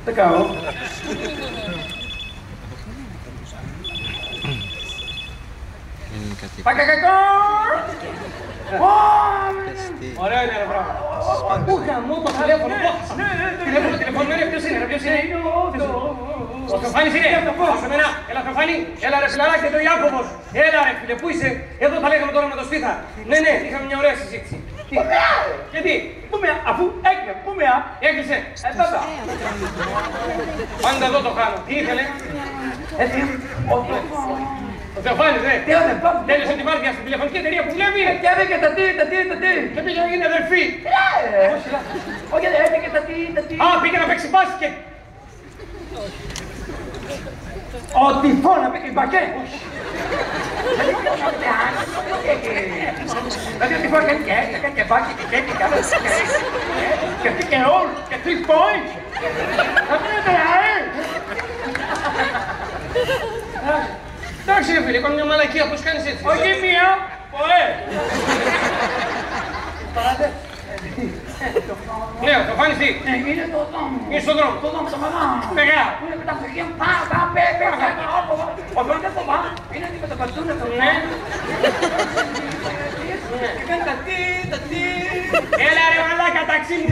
Δεν κάνω. Πακακακό! Ωραίο είναι, ρε πράγμα. Πού γαμώ το τηλέφωνο, τηλεφωνημένο, ποιος είναι, ο Θεοφάνης είναι, άσε μένα, έλα Θεοφάνη, έλα ρε φιλαράκι, εδώ Ιάκωβος, έλα ρε φίλε, πού είσαι, εδώ τα λέγαμε τώρα με το Σπίθα. Ναι, είχαμε μια ωραία συζήτηση. Γιατί, αφού έκλεισε, τότε. Πάντα εδώ το κάνω, τι ήθελε. Ο Θεοφάνης, ρε, τέλειωσε τη βάρδια στην τηλεφωνική εταιρεία που βλέπει. Και έφυγε τα τι. Και πήγε να γίνει αδερφή. Όχι, έφυγε τα τι. Α, πήγε να παίξει μπάσκετ. Ο Τυφώνα πήγε μπακέ. Δηλαδή ο Τυφώνα κάνει και έκανε και μπάκετ και έκανε και πήγε όλους και 3 points. Θα πήρετε Εντάξει ρε φίλε, κάνω μια μαλακία, πώς κάνεις έτσι. όχι μία, ωε. Ναι, ο Θεοφάνης τι. Είναι στο δρόμο. Είναι στον δρόμο. Στο δρόμο το μεγάλο. Μεγά. Που είναι με τα ψυχία μου, πάω, πέπε, ο Θεός δεν φοβάμαι. Είναι με τα πατσούνια του. Ναι. Και κάνει τα τι. Έλα ρε μαλάκα, ταξί μου